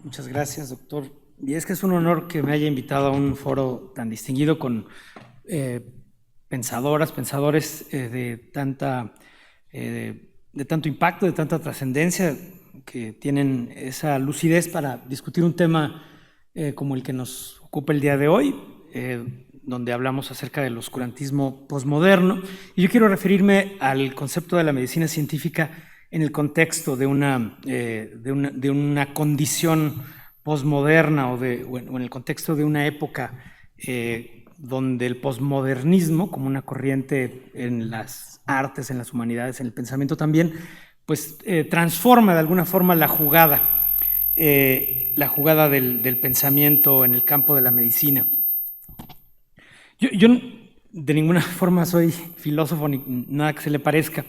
Muchas gracias, doctor. Y es que es un honor que me haya invitado a un foro tan distinguido con pensadores de tanto impacto, de tanta trascendencia, que tienen esa lucidez para discutir un tema como el que nos ocupa el día de hoy, donde hablamos acerca del oscurantismo posmoderno. Y yo quiero referirme al concepto de la medicina científica en el contexto de una condición posmoderna o en el contexto de una época donde el posmodernismo, como una corriente en las artes, en las humanidades, en el pensamiento también, pues transforma de alguna forma la jugada del pensamiento en el campo de la medicina. Yo de ninguna forma soy filósofo ni nada que se le parezca,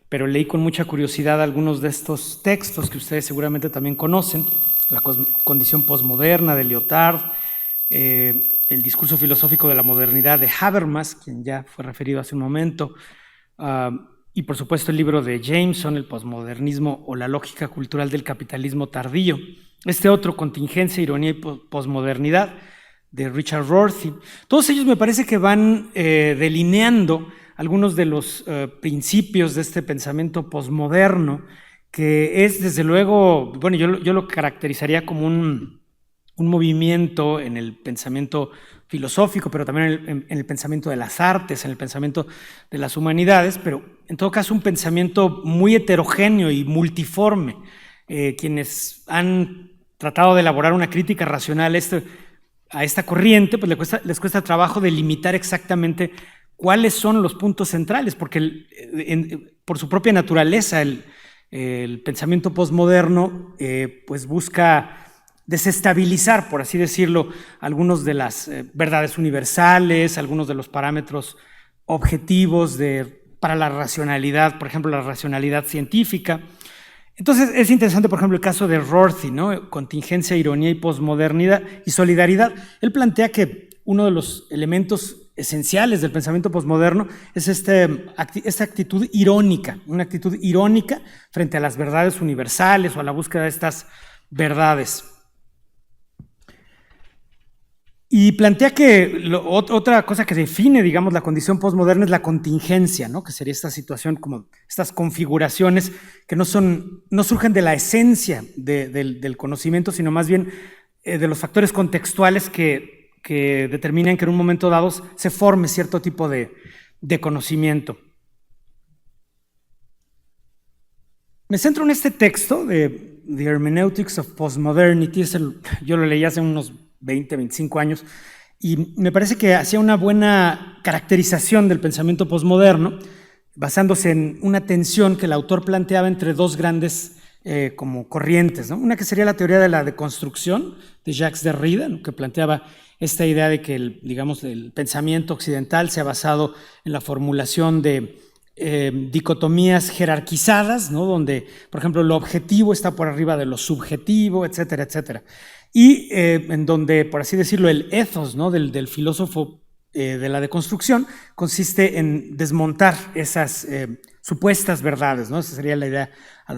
pero leí con mucha curiosidad algunos de estos textos que ustedes seguramente también conocen: La condición posmoderna de Lyotard, El discurso filosófico de la modernidad de Habermas, quien ya fue referido hace un momento, y por supuesto el libro de Jameson, El posmodernismo o la lógica cultural del capitalismo tardío. Este otro, Contingencia, ironía y posmodernidad, de Richard Rorty. Todos ellos me parece que van delineando algunos de los principios de este pensamiento posmoderno, que es desde luego, bueno, yo lo caracterizaría como un movimiento en el pensamiento filosófico, pero también en el pensamiento de las artes, en el pensamiento de las humanidades, pero en todo caso un pensamiento muy heterogéneo y multiforme. Quienes han tratado de elaborar una crítica racional a esta corriente, pues les cuesta trabajo delimitar exactamente cuáles son los puntos centrales, porque por su propia naturaleza el pensamiento posmoderno pues busca desestabilizar, por así decirlo, algunos de las verdades universales, algunos de los parámetros objetivos para la racionalidad, por ejemplo, la racionalidad científica. Entonces es interesante, por ejemplo, el caso de Rorty, ¿no? Contingencia, ironía y posmodernidad y solidaridad. Él plantea que uno de los elementos esenciales del pensamiento posmoderno es esta actitud irónica, una actitud irónica frente a las verdades universales o a la búsqueda de estas verdades. Y plantea que otra cosa que define, digamos, la condición posmoderna es la contingencia, ¿no? Que sería esta situación, como estas configuraciones que no surgen de la esencia del conocimiento, sino más bien de los factores contextuales que determinan que en un momento dado se forme cierto tipo de conocimiento. Me centro en este texto de The Hermeneutics of Postmodernity. Yo lo leí hace unos 20, 25 años, y me parece que hacía una buena caracterización del pensamiento posmoderno, basándose en una tensión que el autor planteaba entre dos grandes como corrientes, ¿no? Una que sería la teoría de la deconstrucción de Jacques Derrida, ¿no? Que planteaba esta idea de que el pensamiento occidental se ha basado en la formulación de dicotomías jerarquizadas, ¿no? Donde, por ejemplo, lo objetivo está por arriba de lo subjetivo, etcétera, etcétera. Y en donde, por así decirlo, el ethos, ¿no? del filósofo de la deconstrucción consiste en desmontar esas supuestas verdades, ¿no? Esa sería la idea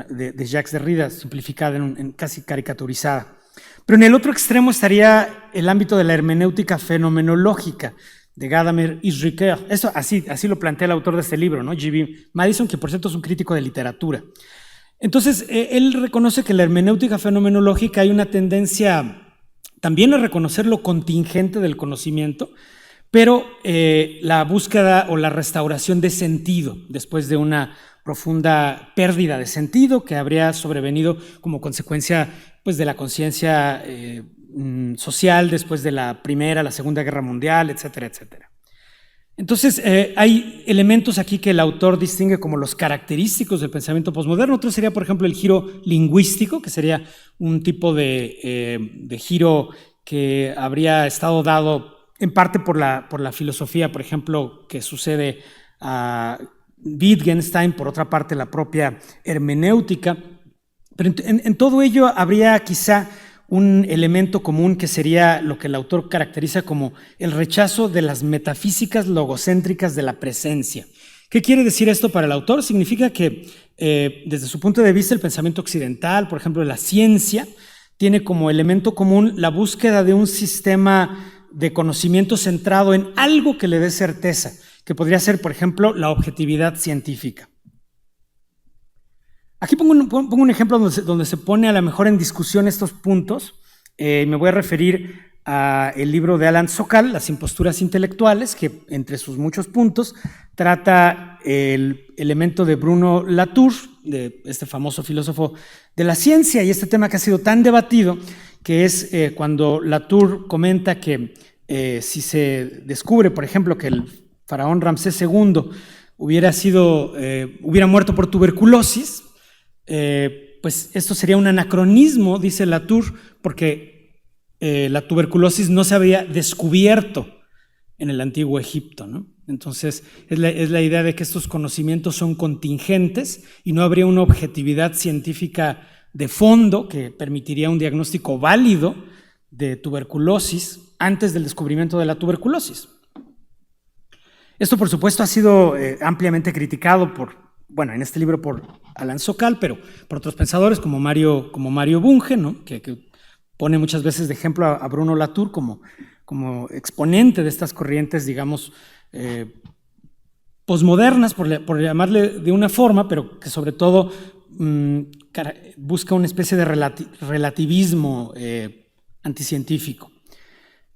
de Jacques Derrida, simplificada, casi caricaturizada. Pero en el otro extremo estaría el ámbito de la hermenéutica fenomenológica de Gadamer y Ricoeur. Eso así lo plantea el autor de este libro, ¿no? G.B. Madison, que por cierto es un crítico de literatura. Entonces, él reconoce que en la hermenéutica fenomenológica hay una tendencia también a reconocer lo contingente del conocimiento, pero la búsqueda o la restauración de sentido después de una profunda pérdida de sentido que habría sobrevenido como consecuencia, pues, de la conciencia social después de la Primera, la Segunda Guerra Mundial, etcétera, etcétera. Entonces, hay elementos aquí que el autor distingue como los característicos del pensamiento posmoderno. Otro sería, por ejemplo, el giro lingüístico, que sería un tipo de giro que habría estado dado en parte por la filosofía, por ejemplo, que sucede a Wittgenstein, por otra parte la propia hermenéutica. Pero en todo ello habría quizá un elemento común que sería lo que el autor caracteriza como el rechazo de las metafísicas logocéntricas de la presencia. ¿Qué quiere decir esto para el autor? Significa que desde su punto de vista el pensamiento occidental, por ejemplo, la ciencia, tiene como elemento común la búsqueda de un sistema de conocimiento centrado en algo que le dé certeza, que podría ser, por ejemplo, la objetividad científica. Aquí pongo un ejemplo donde se pone a lo mejor en discusión estos puntos. Me voy a referir al libro de Alan Sokal, Las imposturas intelectuales, que entre sus muchos puntos trata el elemento de Bruno Latour, de este famoso filósofo de la ciencia, y este tema que ha sido tan debatido, que es cuando Latour comenta que si se descubre, por ejemplo, que el faraón Ramsés II hubiera muerto por tuberculosis, pues esto sería un anacronismo, dice Latour, porque la tuberculosis no se había descubierto en el antiguo Egipto, ¿no? Entonces es la idea de que estos conocimientos son contingentes y no habría una objetividad científica de fondo que permitiría un diagnóstico válido de tuberculosis antes del descubrimiento de la tuberculosis. Esto, por supuesto, ha sido ampliamente criticado en este libro por Alan Sokal, pero por otros pensadores como Mario Bunge, ¿no? que pone muchas veces de ejemplo a Bruno Latour como exponente de estas corrientes, digamos, posmodernas, por llamarle de una forma, pero que sobre todo busca una especie de relativismo anticientífico.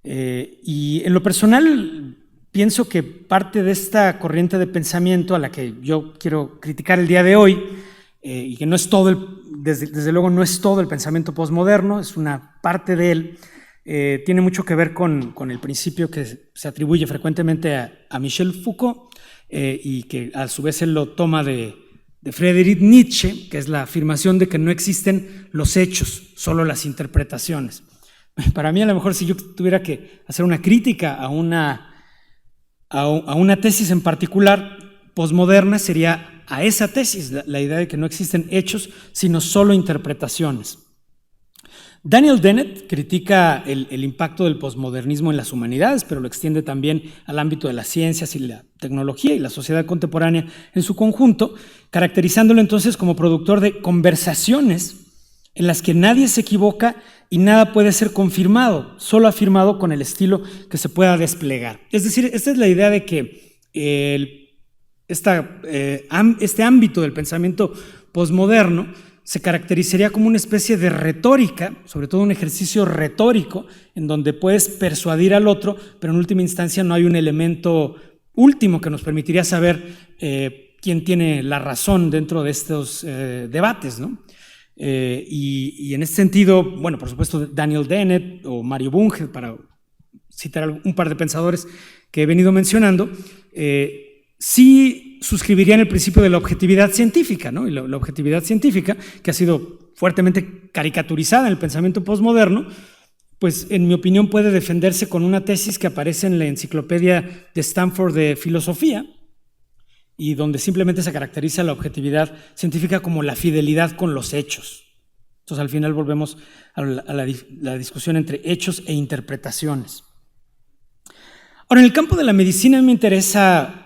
Y en lo personal, pienso que parte de esta corriente de pensamiento a la que yo quiero criticar el día de hoy, y que no es todo, desde luego no es todo el pensamiento posmoderno, es una parte de él, tiene mucho que ver con el principio que se atribuye frecuentemente a Michel Foucault, y que a su vez él lo toma de Friedrich Nietzsche, que es la afirmación de que no existen los hechos, solo las interpretaciones. Para mí, a lo mejor, si yo tuviera que hacer una crítica a una tesis en particular posmoderna, sería a esa tesis, la idea de que no existen hechos, sino solo interpretaciones. Daniel Dennett critica el impacto del posmodernismo en las humanidades, pero lo extiende también al ámbito de las ciencias y la tecnología y la sociedad contemporánea en su conjunto, caracterizándolo entonces como productor de conversaciones en las que nadie se equivoca y nada puede ser confirmado, solo afirmado con el estilo que se pueda desplegar. Es decir, esta es la idea de que este ámbito del pensamiento posmoderno se caracterizaría como una especie de retórica, sobre todo un ejercicio retórico, en donde puedes persuadir al otro, pero en última instancia no hay un elemento último que nos permitiría saber quién tiene la razón dentro de estos debates, ¿no? Y en este sentido, bueno, por supuesto, Daniel Dennett o Mario Bunge, para citar un par de pensadores que he venido mencionando, sí suscribirían el principio de la objetividad científica, ¿no? Y la objetividad científica, que ha sido fuertemente caricaturizada en el pensamiento posmoderno, pues en mi opinión puede defenderse con una tesis que aparece en la enciclopedia de Stanford de filosofía, y donde simplemente se caracteriza la objetividad científica como la fidelidad con los hechos. Entonces, al final volvemos a la discusión entre hechos e interpretaciones. Ahora, en el campo de la medicina me interesa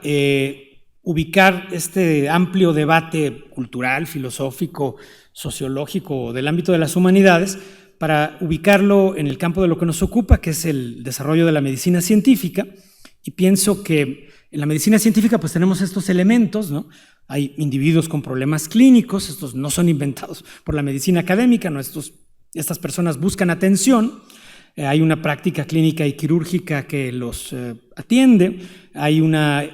ubicar este amplio debate cultural, filosófico, sociológico del ámbito de las humanidades para ubicarlo en el campo de lo que nos ocupa, que es el desarrollo de la medicina científica, y pienso que en la medicina científica pues tenemos estos elementos, ¿no? Hay individuos con problemas clínicos, estos no son inventados por la medicina académica, ¿no? Estas personas buscan atención, hay una práctica clínica y quirúrgica que los atiende, hay una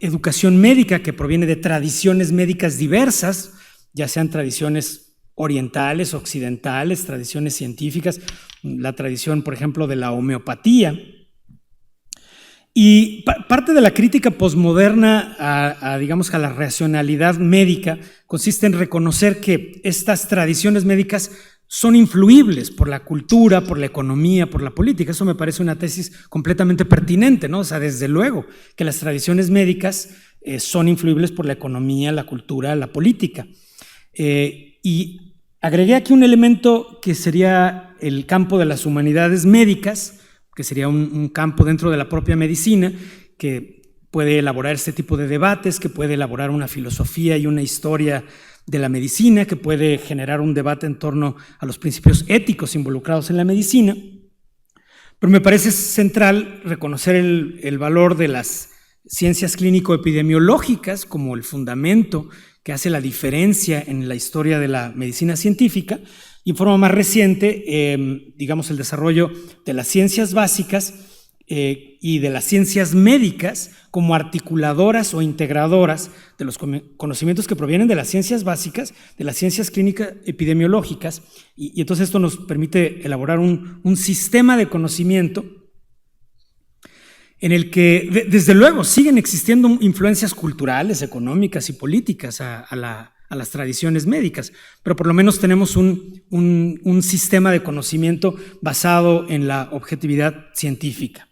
educación médica que proviene de tradiciones médicas diversas, ya sean tradiciones orientales, occidentales, tradiciones científicas, la tradición, por ejemplo, de la homeopatía. Y parte de la crítica posmoderna digamos, a la racionalidad médica consiste en reconocer que estas tradiciones médicas son influibles por la cultura, por la economía, por la política. Eso me parece una tesis completamente pertinente, ¿no? O sea, desde luego que las tradiciones médicas son influibles por la economía, la cultura, la política. Y agregué aquí un elemento que sería el campo de las humanidades médicas, que sería un campo dentro de la propia medicina que puede elaborar este tipo de debates, que puede elaborar una filosofía y una historia de la medicina, que puede generar un debate en torno a los principios éticos involucrados en la medicina, pero me parece central reconocer el valor de las ciencias clínico-epidemiológicas como el fundamento que hace la diferencia en la historia de la medicina científica, y en forma más reciente, digamos, el desarrollo de las ciencias básicas y de las ciencias médicas como articuladoras o integradoras de los conocimientos que provienen de las ciencias básicas, de las ciencias clínicas epidemiológicas, y entonces esto nos permite elaborar un sistema de conocimiento en el que, desde luego, siguen existiendo influencias culturales, económicas y políticas a las tradiciones médicas, pero por lo menos tenemos un sistema de conocimiento basado en la objetividad científica.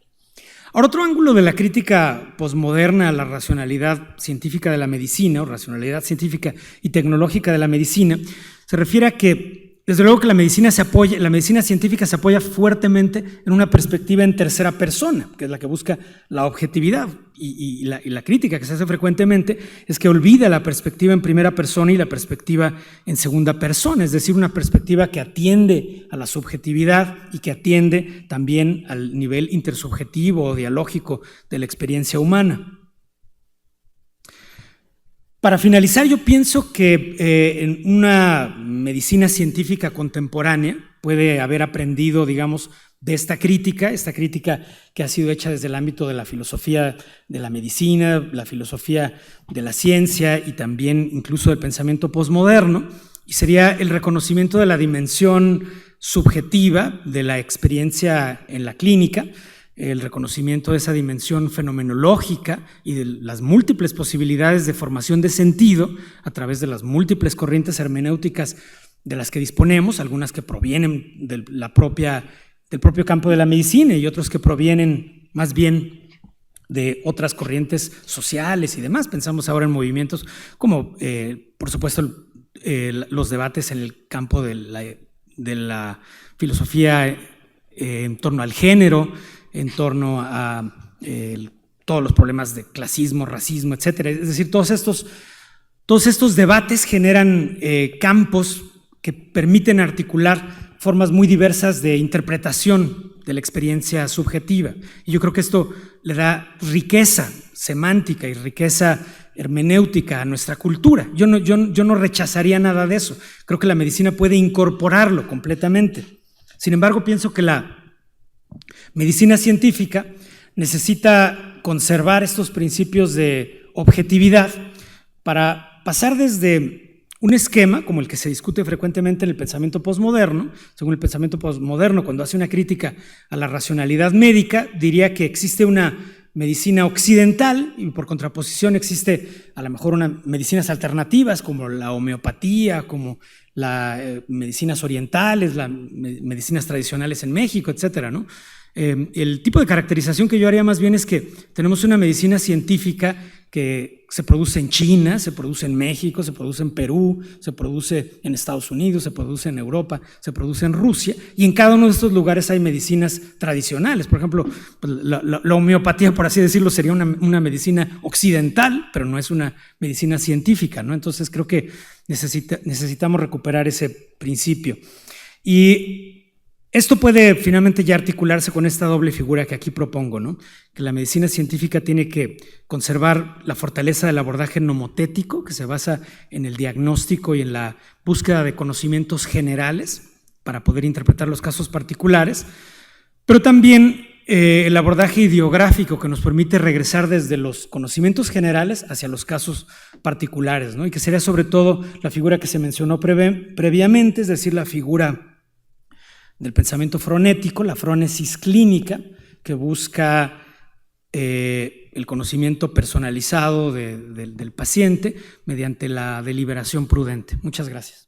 Ahora, otro ángulo de la crítica posmoderna a la racionalidad científica de la medicina, o racionalidad científica y tecnológica de la medicina, se refiere a que, desde luego que la medicina científica se apoya fuertemente en una perspectiva en tercera persona, que es la que busca la objetividad, y la crítica que se hace frecuentemente es que olvida la perspectiva en primera persona y la perspectiva en segunda persona, es decir, una perspectiva que atiende a la subjetividad y que atiende también al nivel intersubjetivo o dialógico de la experiencia humana. Para finalizar, yo pienso que en una medicina científica contemporánea puede haber aprendido, digamos, de esta crítica que ha sido hecha desde el ámbito de la filosofía de la medicina, la filosofía de la ciencia y también incluso del pensamiento posmoderno, y sería el reconocimiento de la dimensión subjetiva de la experiencia en la clínica, el reconocimiento de esa dimensión fenomenológica y de las múltiples posibilidades de formación de sentido a través de las múltiples corrientes hermenéuticas de las que disponemos, algunas que provienen del propio campo de la medicina y otros que provienen más bien de otras corrientes sociales y demás. Pensamos ahora en movimientos como, por supuesto, los debates en el campo de la filosofía en torno al género, en torno a todos los problemas de clasismo, racismo, etcétera. Es decir, todos estos debates generan campos que permiten articular formas muy diversas de interpretación de la experiencia subjetiva. Y yo creo que esto le da riqueza semántica y riqueza hermenéutica a nuestra cultura. Yo no rechazaría nada de eso. Creo que la medicina puede incorporarlo completamente. Sin embargo, pienso que la medicina científica necesita conservar estos principios de objetividad para pasar desde un esquema como el que se discute frecuentemente en el pensamiento posmoderno. Según el pensamiento posmoderno, cuando hace una crítica a la racionalidad médica, diría que existe una medicina occidental y por contraposición existe a lo mejor unas medicinas alternativas como la homeopatía, como las medicinas orientales, las medicinas tradicionales en México, etcétera, ¿no? El tipo de caracterización que yo haría más bien es que tenemos una medicina científica que se produce en China, se produce en México, se produce en Perú, se produce en Estados Unidos, se produce en Europa, se produce en Rusia, y en cada uno de estos lugares hay medicinas tradicionales. Por ejemplo, la homeopatía, por así decirlo, sería una medicina occidental, pero no es una medicina científica, ¿no? Entonces creo que necesitamos recuperar ese principio. Y esto puede finalmente ya articularse con esta doble figura que aquí propongo, ¿no? Que la medicina científica tiene que conservar la fortaleza del abordaje nomotético, que se basa en el diagnóstico y en la búsqueda de conocimientos generales para poder interpretar los casos particulares, pero también el abordaje ideográfico que nos permite regresar desde los conocimientos generales hacia los casos particulares, ¿no? Y que sería sobre todo la figura que se mencionó previamente, es decir, la figura del pensamiento fronético, la frónesis clínica, que busca el conocimiento personalizado del paciente mediante la deliberación prudente. Muchas gracias.